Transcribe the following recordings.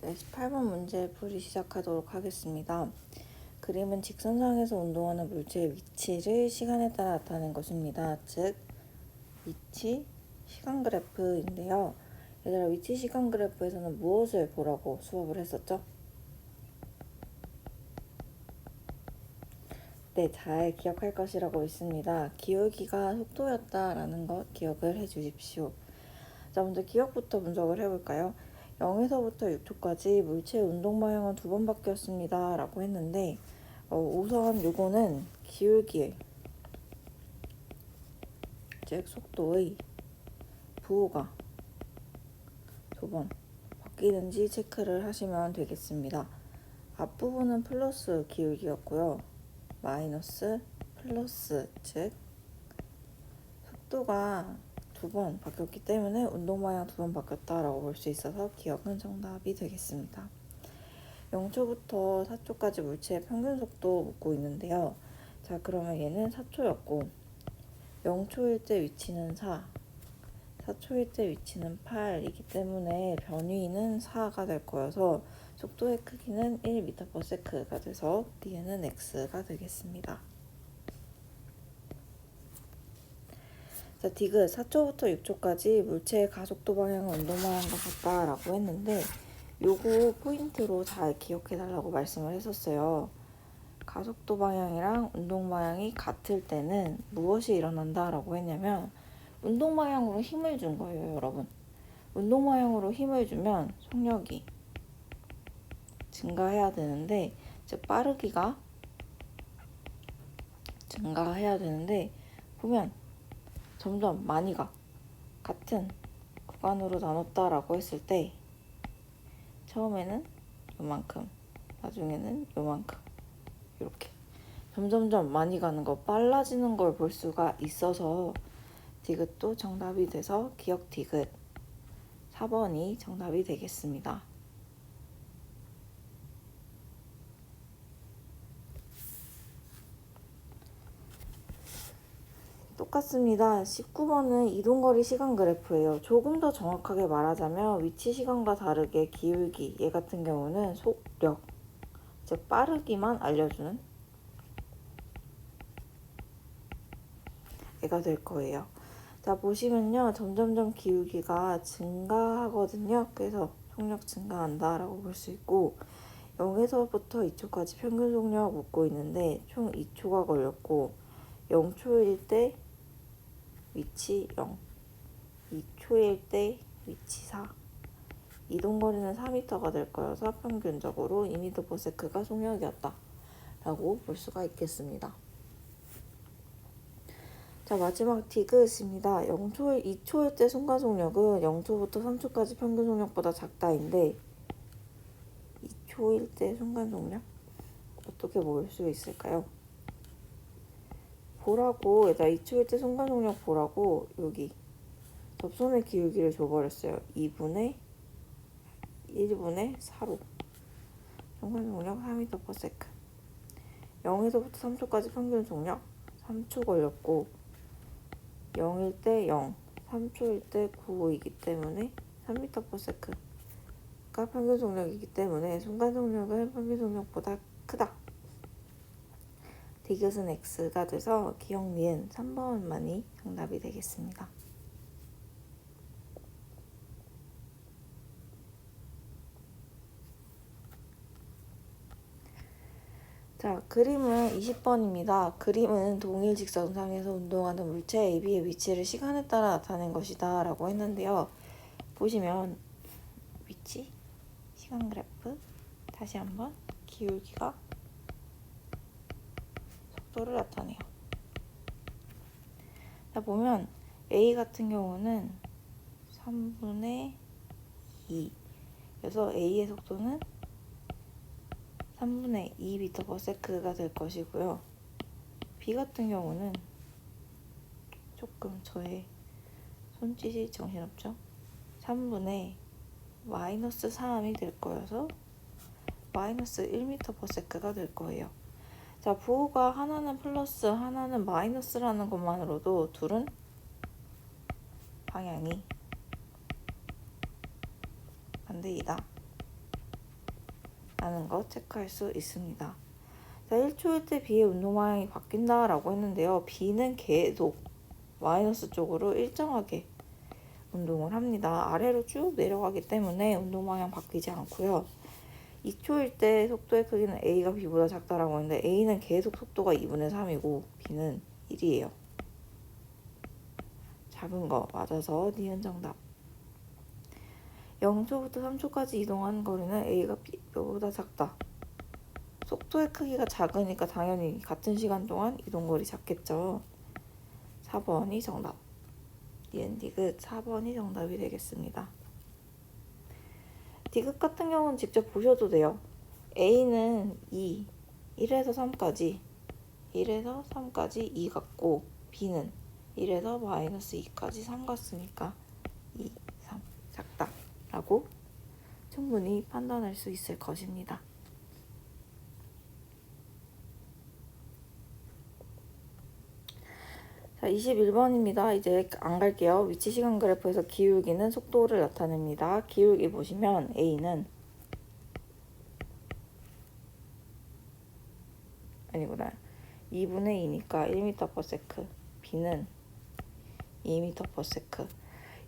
네, 18번 문제 풀이 시작하도록 하겠습니다. 그림은 직선상에서 운동하는 물체의 위치를 시간에 따라 나타낸 것입니다. 즉, 위치, 시간 그래프인데요. 얘들아, 위치 시간 그래프에서는 무엇을 보라고 수업을 했었죠? 네, 잘 기억할 것이라고 믿습니다. 기울기가 속도였다라는 것 기억을 해주십시오. 자, 먼저 기억부터 분석을 해볼까요? 0에서부터 6초까지 물체의 운동 방향은 2번 바뀌었습니다 라고 했는데 우선 요거는 기울기, 즉 속도의 부호가 2번 바뀌는지 체크를 하시면 되겠습니다. 앞부분은 플러스 기울기였고요. 마이너스, 플러스, 즉 속도가 2번 바뀌었기 때문에 운동 방향 2번 바뀌었다라고 볼 수 있어서 기억은 정답이 되겠습니다. 0초부터 4초까지 물체의 평균 속도 묻고 있는데요. 자, 그러면 얘는 4초였고 0초일 때 위치는 4, 4초일 때 위치는 8이기 때문에 변위는 4가 될 거여서 속도의 크기는 1m/s가 돼서 D는 X가 되겠습니다. 자, 디귿 4초부터 6초까지 물체의 가속도 방향은 운동 방향과 같다라고 했는데 요거 포인트로 잘 기억해 달라고 말씀을 했었어요. 가속도 방향이랑 운동 방향이 같을 때는 무엇이 일어난다라고 했냐면 운동 방향으로 힘을 준 거예요, 여러분. 운동 방향으로 힘을 주면 속력이 증가해야 되는데, 즉 빠르기가 증가해야 되는데 보면 점점 많이 같은 구간으로 나눴다라고 했을 때 처음에는 요만큼, 나중에는 요만큼 이렇게 점점점 많이 가는 거, 빨라지는 걸 볼 수가 있어서 디귿도 정답이 돼서 기억 디귿 4번이 정답이 되겠습니다. 똑같습니다. 19번은 이동거리 시간 그래프예요. 조금 더 정확하게 말하자면 위치 시간과 다르게 기울기, 얘 같은 경우는 속력, 즉 빠르기만 알려주는 얘가 될 거예요. 자, 보시면요. 점점점 기울기가 증가하거든요. 그래서 속력 증가한다 라고 볼 수 있고 0에서부터 2초까지 평균 속력 묻고 있는데 총 2초가 걸렸고 0초일 때 위치 0, 2초일 때 위치 4, 이동거리는 4m가 될 거여서 평균적으로 2m/s가 속력이었다 라고 볼 수가 있겠습니다. 자, 마지막 디귿입니다. 2초일 때 순간속력은 0초부터 3초까지 평균 속력보다 작다인데 2초일 때 순간속력? 어떻게 볼 수 있을까요? 보라고, 얘들아 2초일 때 순간속력 보라고 여기 접선의 기울기를 줘버렸어요. 2분의 1분의 4로 순간속력 4m/s 0에서부터 3초까지 평균 속력 3초 걸렸고 0일 때 0, 3초일 때 9이기 때문에 3m/s가 평균 속력이기 때문에 순간 속력은 평균 속력보다 크다. 디귿은 X가 돼서 기억 니은 3번만이 정답이 되겠습니다. 자, 그림은 20번입니다. 그림은 동일 직선상에서 운동하는 물체 AB의 위치를 시간에 따라 나타낸 것이다 라고 했는데요. 보시면 위치, 시간 그래프, 다시 한번 기울기가 속도를 나타내요. 자, 보면 A 같은 경우는 3분의 2 그래서 A의 속도는 3분의 2m/s가 될 것이고요. B 같은 경우는 조금 저의 손짓이 정신없죠? 3분의 마이너스 3이 될 거여서 마이너스 1m/s가 될 거예요. 자, 부호가 하나는 플러스 하나는 마이너스라는 것만으로도 둘은 방향이 반대이다 라는 거 체크할 수 있습니다. 자, 1초일 때 B의 운동 방향이 바뀐다 라고 했는데요. B는 계속 마이너스 쪽으로 일정하게 운동을 합니다. 아래로 쭉 내려가기 때문에 운동 방향 바뀌지 않고요. 2초일 때 속도의 크기는 A가 B보다 작다라고 했는데 A는 계속 속도가 2분의 3이고 B는 1이에요. 작은 거 맞아서 니은 정답. 0초부터 3초까지 이동하는 거리는 A가 B보다 작다. 속도의 크기가 작으니까 당연히 같은 시간 동안 이동거리 작겠죠. 4번이 정답. 니은 디귿 4번이 정답이 되겠습니다. 디귿 같은 경우는 직접 보셔도 돼요. A는 2, 1에서 3까지 2 같고 B는 1에서 마이너스 2까지 3 같으니까 2, 3 작다 라고 충분히 판단할 수 있을 것입니다. 자, 21번입니다. 이제 안 갈게요. 위치 시간 그래프에서 기울기는 속도를 나타냅니다. 기울기 보시면 A는 아니구나. 2분의 2니까 1m/s, B는 2m/s.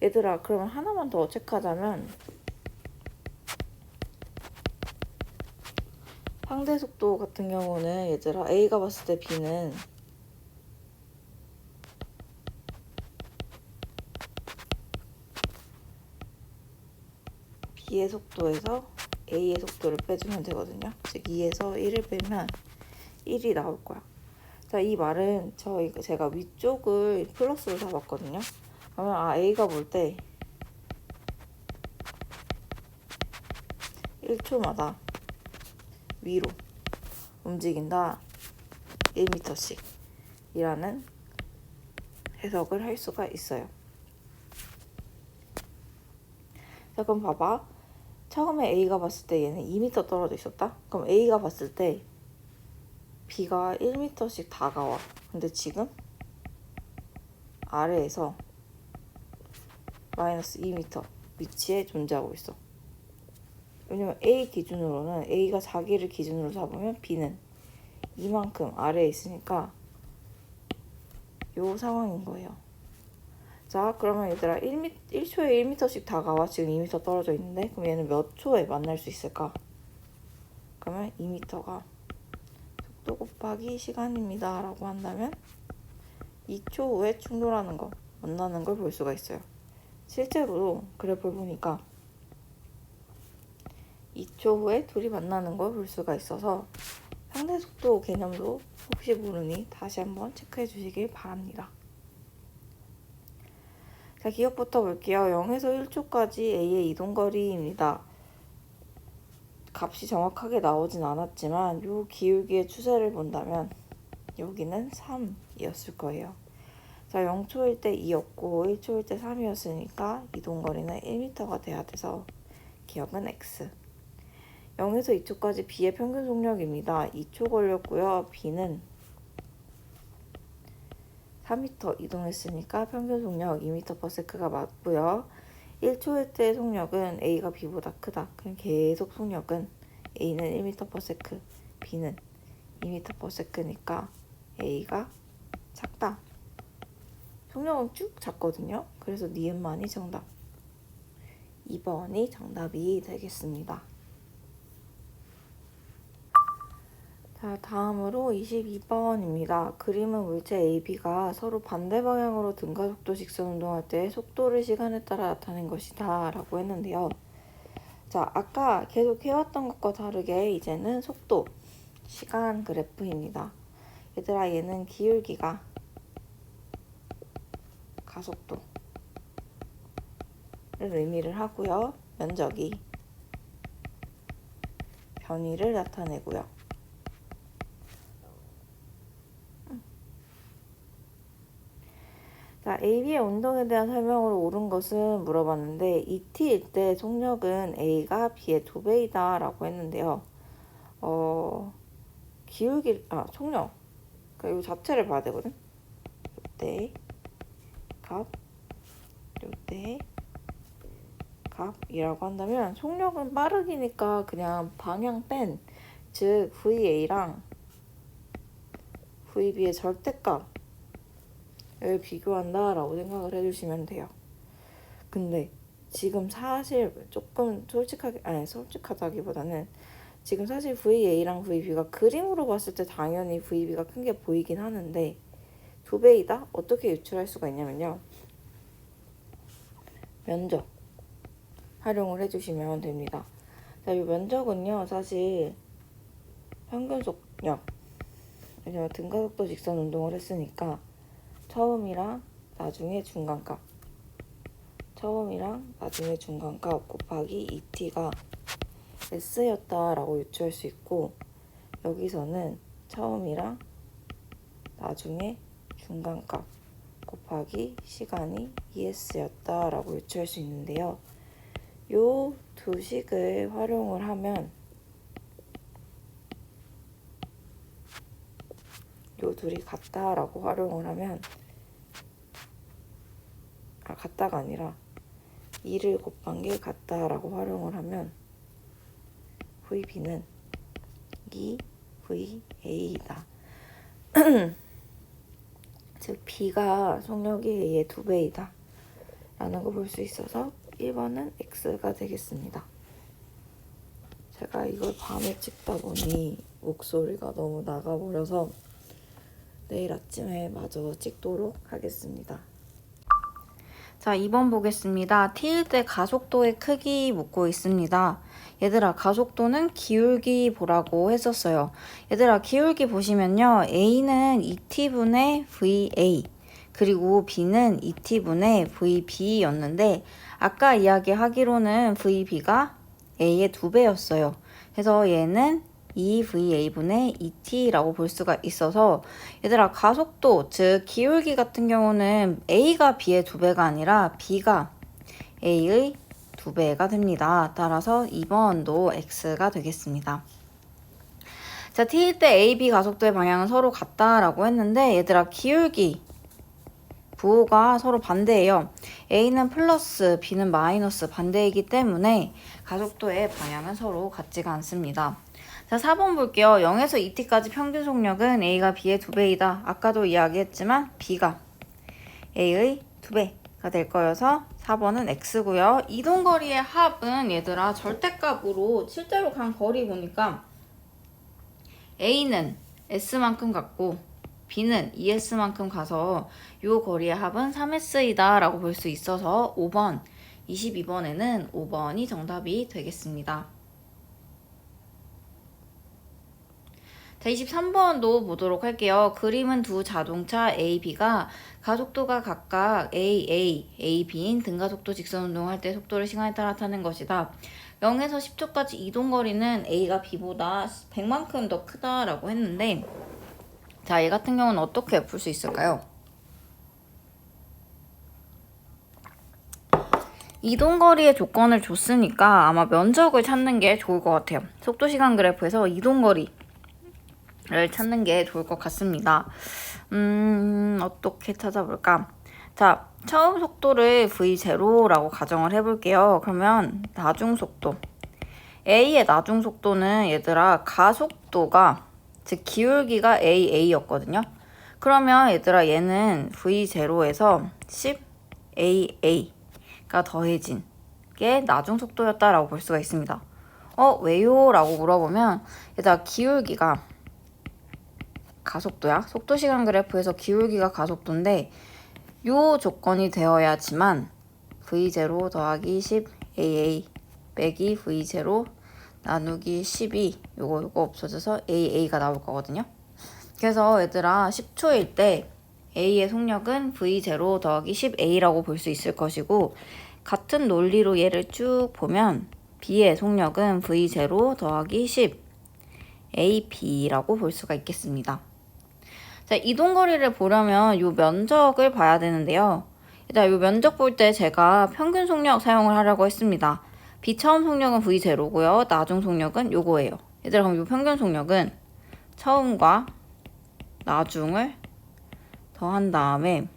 얘들아, 그러면 하나만 더 체크하자면 상대 속도 같은 경우는 얘들아 A가 봤을 때 B는 B의 속도에서 A의 속도를 빼주면 되거든요. 즉 2에서 1을 빼면 1이 나올 거야. 자, 이 말은 제가 위쪽을 플러스로 잡았거든요. 그러면 A가 볼 때 1초마다 위로 움직인다 1m씩 이라는 해석을 할 수가 있어요. 자, 그럼 봐봐. 처음에 A가 봤을 때 얘는 2m 떨어져 있었다? 그럼 A가 봤을 때 B가 1m씩 다가와. 근데 지금 아래에서 마이너스 2m 위치에 존재하고 있어. 왜냐면 A 기준으로는 A가 자기를 기준으로 잡으면 B는 이만큼 아래에 있으니까 요 상황인 거예요. 자, 그러면 얘들아 1초에 1m씩 다가와. 지금 2m 떨어져 있는데 그럼 얘는 몇 초에 만날 수 있을까? 그러면 2m가 속도 곱하기 시간입니다 라고 한다면 2초 후에 충돌하는 거, 만나는 걸 볼 수가 있어요. 실제로도 그래프를 보니까 2초 후에 둘이 만나는 걸 볼 수가 있어서 상대 속도 개념도 혹시 모르니 다시 한번 체크해 주시길 바랍니다. 자, 기억부터 볼게요. 0에서 1초까지 A의 이동거리입니다. 값이 정확하게 나오진 않았지만 요 기울기의 추세를 본다면 여기는 3이었을 거예요. 자, 0초일 때 2였고 1초일 때 3이었으니까 이동거리는 1m가 돼야 돼서 기억은 X. 0에서 2초까지 B의 평균 속력입니다. 2초 걸렸고요. B는 4m 이동했으니까 평균 속력 2m/s가 맞고요. 1초일 때 속력은 A가 B보다 크다. 그럼 계속 속력은 A는 1m/s, B는 2m/s니까 A가 작다. 속력은 쭉 작거든요. 그래서 니은만이 정답. 2번이 정답이 되겠습니다. 자, 다음으로 22번입니다. 그림은 물체 A, B가 서로 반대 방향으로 등가 속도 직선 운동할 때 속도를 시간에 따라 나타낸 것이다 라고 했는데요. 자, 아까 계속 해왔던 것과 다르게 이제는 속도, 시간 그래프입니다. 얘들아, 얘는 기울기가 가속도를 의미를 하고요. 면적이 변위를 나타내고요. 자, AB의 운동에 대한 설명으로 옳은 것은 물어봤는데 ET일 때 속력은 A가 B의 2배이다 라고 했는데요. 속력. 그러니까 이 자체를 봐야 되거든. 요때 값, 요때 값이라고 한다면 속력은 빠르기니까 그냥 방향 뺀, 즉 VA랑 VB의 절대값을 비교한다라고 생각을 해주시면 돼요. 근데 지금 사실 조금 솔직하다기보다는 지금 사실 VA랑 VB가 그림으로 봤을 때 당연히 VB가 큰 게 보이긴 하는데 2배이다? 어떻게 유출할 수가 있냐면요. 면적 활용을 해주시면 됩니다. 자, 이 면적은요, 사실 평균 속력, 왜냐면 등가속도 직선 운동을 했으니까 처음이랑 나중에 중간값, 처음이랑 나중에 중간값 곱하기 ET가 S였다라고 유추할 수 있고, 여기서는 처음이랑 나중에 중간값 곱하기 시간이 ES였다라고 유추할 수 있는데요. 요 두 식을 활용을 하면 요 둘이 같다라고 활용을 하면 같다가 아니라 2를 곱한 게 같다라고 활용을 하면 VB는 2VA이다. 즉 B가 속력이 A의 2배이다 라는 거 볼 수 있어서 1번은 X가 되겠습니다. 제가 이걸 밤에 찍다 보니 목소리가 너무 나가버려서 내일 아침에 마저 찍도록 하겠습니다. 자, 2번 보겠습니다. T일 때 가속도의 크기 묻고 있습니다. 얘들아, 가속도는 기울기 보라고 했었어요. 얘들아, 기울기 보시면요. A는 2T분의 VA, 그리고 B는 2T분의 VB였는데 아까 이야기하기로는 VB가 A의 2배였어요. 그래서 얘는 2VA분의 2T라고 볼 수가 있어서 얘들아, 가속도, 즉 기울기 같은 경우는 A가 B의 2배가 아니라 B가 A의 2배가 됩니다. 따라서 2번도 X가 되겠습니다. 자, T일 때 A, B 가속도의 방향은 서로 같다라고 했는데 얘들아, 기울기 부호가 서로 반대예요. A는 플러스, B는 마이너스 반대이기 때문에 가속도의 방향은 서로 같지가 않습니다. 자, 4번 볼게요. 0에서 2t까지 평균 속력은 A가 B의 2배이다. 아까도 이야기했지만 B가 A의 2배가 될 거여서 4번은 X고요. 이동거리의 합은 얘들아, 절대값으로 실제로 간 거리 보니까 A는 S만큼 갔고 B는 2S만큼 가서 이 거리의 합은 3S이다 라고 볼 수 있어서 5번, 22번에는 5번이 정답이 되겠습니다. 자, 23번도 보도록 할게요. 그림은 두 자동차 A, B가 가속도가 각각 A, B인 등가속도 직선 운동할 때 속도를 시간에 따라 타는 것이다. 0에서 10초까지 이동거리는 A가 B보다 100만큼 더 크다라고 했는데, 자, 얘 같은 경우는 어떻게 풀 수 있을까요? 이동거리의 조건을 줬으니까 아마 면적을 찾는 게 좋을 것 같아요. 속도시간 그래프에서 이동거리를 찾는 게 좋을 것 같습니다. 어떻게 찾아볼까? 자, 처음 속도를 V0라고 가정을 해볼게요. 그러면 나중속도. A의 나중속도는 얘들아, 가속도가, 즉 기울기가 AA였거든요. 그러면 얘들아, 얘는 V0에서 10AA가 더해진 게 나중속도였다라고 볼 수가 있습니다. 왜요? 라고 물어보면 얘들아, 기울기가 가속도야. 속도시간 그래프에서 기울기가 가속도인데 요 조건이 되어야지만 V0 더하기 10AA 빼기 V0 나누기 12 요거 없어져서 AA가 나올 거거든요. 그래서 얘들아, 10초일 때 A의 속력은 V0 더하기 10A라고 볼 수 있을 것이고, 같은 논리로 얘를 쭉 보면 B의 속력은 V0 더하기 10AB라고 볼 수가 있겠습니다. 자, 이동거리를 보려면 요 면적을 봐야 되는데요. 일단 요 면적 볼 때 제가 평균 속력 사용을 하려고 했습니다. B 처음 속력은 V0고요. 나중 속력은 요거예요. 얘들아, 그럼 요 평균 속력은 처음과 나중을 더한 다음에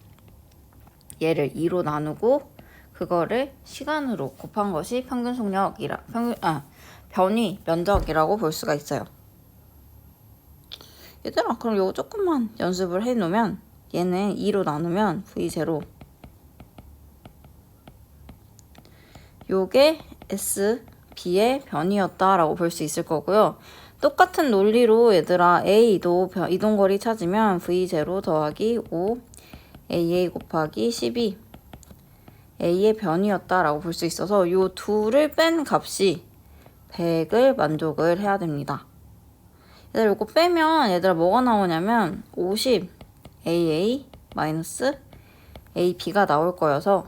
얘를 2로 나누고 그거를 시간으로 곱한 것이 변위 면적이라고 볼 수가 있어요. 얘들아, 그럼 요거 조금만 연습을 해놓으면 얘는 2로 나누면 V0, 요게 S, B의 변이었다라고 볼 수 있을 거고요. 똑같은 논리로 얘들아 A도 이동거리 찾으면 V0 더하기 5 AA 곱하기 12 A의 변이었다라고 볼 수 있어서 요 둘을 뺀 값이 100을 만족을 해야 됩니다. 얘들아 요거 빼면 얘들아 뭐가 나오냐면 50 AA 마이너스 AB가 나올 거여서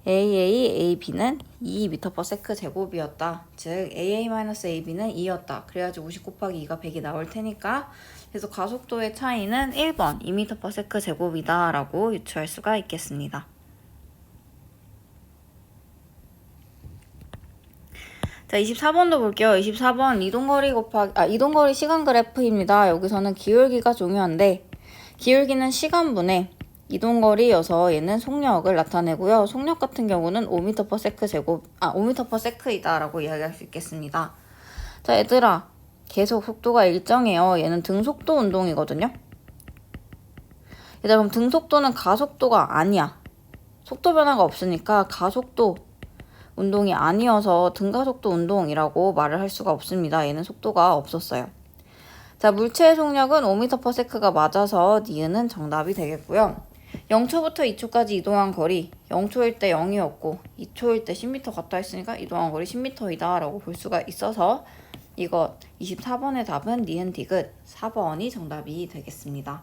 AB는 2m/s 제곱이었다. 즉 AA-AB는 2였다. 그래야지 50 곱하기 2가 100이 나올 테니까 그래서 가속도의 차이는 1번 2m/s 제곱이다 라고 유추할 수가 있겠습니다. 자, 24번도 볼게요. 24번 이동거리 시간 그래프입니다. 여기서는 기울기가 중요한데 기울기는 시간분의 이동거리여서 얘는 속력을 나타내고요. 속력 같은 경우는 5m/s이다 라고 이야기할 수 있겠습니다. 자, 얘들아 계속 속도가 일정해요. 얘는 등속도 운동이거든요. 얘들아 그럼 등속도는 가속도가 아니야. 속도 변화가 없으니까 가속도 운동이 아니어서 등가속도 운동이라고 말을 할 수가 없습니다. 얘는 속도가 없었어요. 자, 물체의 속력은 5m/s가 맞아서 니은은 정답이 되겠고요. 0초부터 2초까지 이동한 거리 0초일 때 0이었고 2초일 때 10m 갔다 했으니까 이동한 거리 10m이다 라고 볼 수가 있어서 이거 24번의 답은 니은 디귿 4번이 정답이 되겠습니다.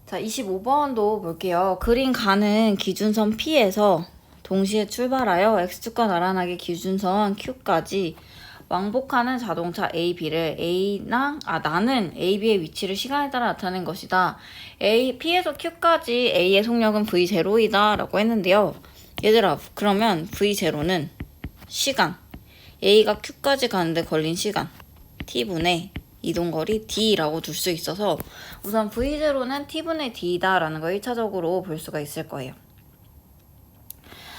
자, 25번도 볼게요. 그림 가는 기준선 P에서 동시에 출발하여 X축과 나란하게 기준선 Q까지 왕복하는 자동차 A, B를 나는 A, B의 위치를 시간에 따라 나타낸 것이다. P에서 Q까지 A의 속력은 V0이다 라고 했는데요. 얘들아, 그러면 V0는 시간, A가 Q까지 가는데 걸린 시간, T분의 이동거리 D라고 둘 수 있어서 우선 V0는 T분의 D다 라는 걸 1차적으로 볼 수가 있을 거예요.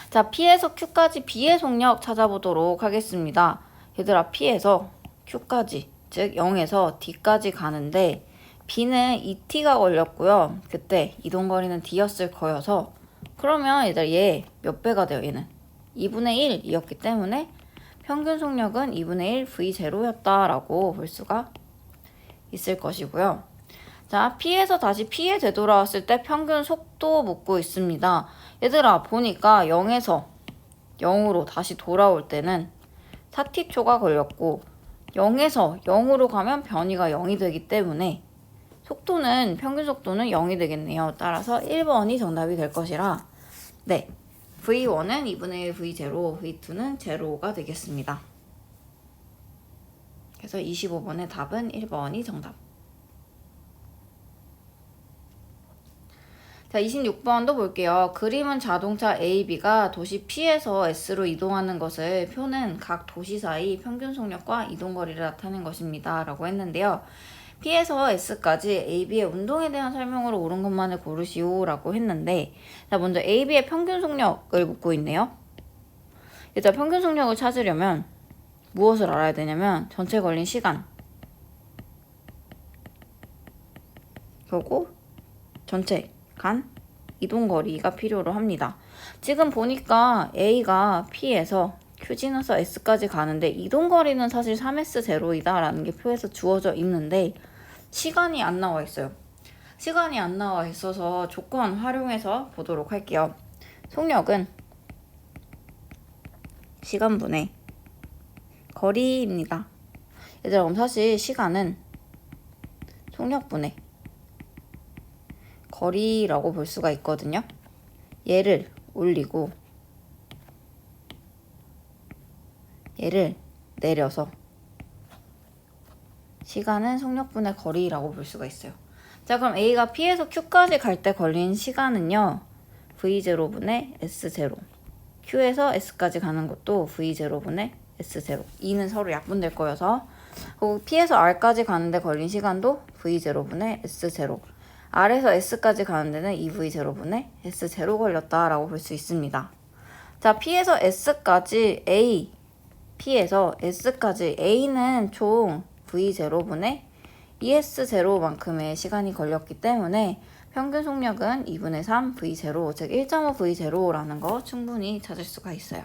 자, P에서 Q까지 B의 속력 찾아보도록 하겠습니다. 얘들아, P에서 Q까지, 즉 0에서 D까지 가는데 B는 2T가 걸렸고요. 그때 이동거리는 D였을 거여서 그러면 얘들아 얘 몇 배가 돼요? 얘는 2분의 1이었기 때문에 평균 속력은 2분의 1 V0였다 라고 볼 수가 있을 것이고요. 자, P에서 다시 P에 되돌아왔을 때 평균 속도 묻고 있습니다. 얘들아 보니까 0에서 0으로 다시 돌아올 때는 4T초가 걸렸고 0에서 0으로 가면 변이가 0이 되기 때문에 평균 속도는 0이 되겠네요. 따라서 1번이 정답이 될 것이라 네, V1은 2분의 1 V0, V2는 0가 되겠습니다. 그래서 25번의 답은 1번이 정답. 자, 26번도 볼게요. 그림은 자동차 A, B가 도시 P에서 S로 이동하는 것을 표는 각 도시 사이 평균 속력과 이동거리를 나타낸 것입니다. 라고 했는데요. P에서 S까지 A, B의 운동에 대한 설명으로 옳은 것만을 고르시오 라고 했는데 자, 먼저 A, B의 평균 속력을 묻고 있네요. 일단 평균 속력을 찾으려면 무엇을 알아야 되냐면 전체 걸린 시간 그리고 전체 간 이동거리가 필요로 합니다. 지금 보니까 A가 P에서 Q-S까지 가는데 이동거리는 사실 3S0이다 라는 게 표에서 주어져 있는데 시간이 안 나와 있어요. 시간이 안 나와 있어서 조건 활용해서 보도록 할게요. 속력은 시간분의 거리입니다. 얘들아 그럼 사실 시간은 속력분의 거리라고 볼 수가 있거든요. 얘를 올리고 얘를 내려서 시간은 속력분의 거리라고 볼 수가 있어요. 자, 그럼 A가 P에서 Q까지 갈 때 걸린 시간은요. V0분의 S0 Q에서 S까지 가는 것도 V0분의 S0 2는 서로 약분될 거여서 그리고 P에서 R까지 가는데 걸린 시간도 V0분의 S0. R에서 S까지 가는 데는 2V0분의 S0 걸렸다라고 볼 수 있습니다. 자, P에서 S까지 A, P에서 S까지 A는 총 V0분의 ES0만큼의 시간이 걸렸기 때문에 평균 속력은 2분의 3 V0, 즉 1.5 V0라는 거 충분히 찾을 수가 있어요.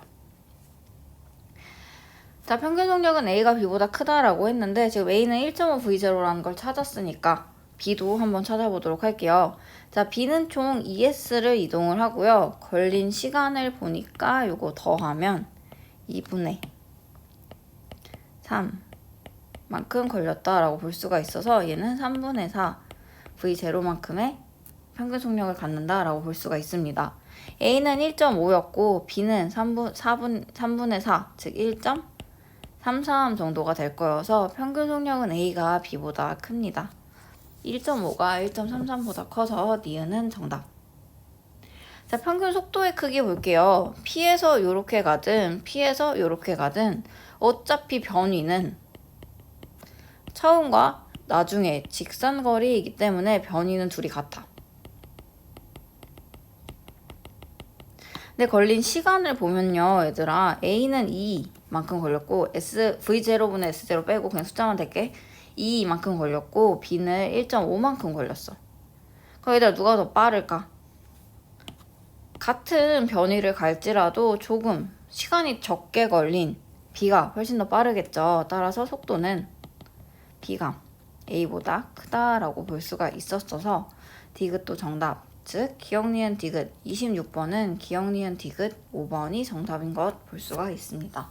자, 평균 속력은 A가 B보다 크다라고 했는데 지금 A는 1.5 V0라는 걸 찾았으니까 B도 한번 찾아보도록 할게요. 자, B는 총 ES를 이동을 하고요. 걸린 시간을 보니까 요거 더하면 2분의 3만큼 걸렸다라고 볼 수가 있어서 얘는 3분의 4 V0만큼의 평균 속력을 갖는다라고 볼 수가 있습니다. A는 1.5였고 B는 3분의 4, 즉 1.33 정도가 될 거여서 평균 속력은 A가 B보다 큽니다. 1.5가 1.33보다 커서 니은은 정답. 자, 평균 속도의 크기 볼게요. P에서 요렇게 가든 P에서 요렇게 가든 어차피 변위는 처음과 나중에 직선거리이기 때문에 변위는 둘이 같아. 근데 걸린 시간을 보면요, 얘들아, A는 2만큼 걸렸고 V0분의 S0 빼고 그냥 숫자만 댈게. 2만큼 걸렸고 B는 1.5만큼 걸렸어. 그럼 얘들아, 누가 더 빠를까? 같은 변위를 갈지라도 조금 시간이 적게 걸린 B가 훨씬 더 빠르겠죠. 따라서 속도는 B가 A보다 크다라고 볼 수가 있었어서 디귿도 정답. 즉 기역 니은 디귿 26번은 기역 니은 디귿 5번이 정답인 것 볼 수가 있습니다.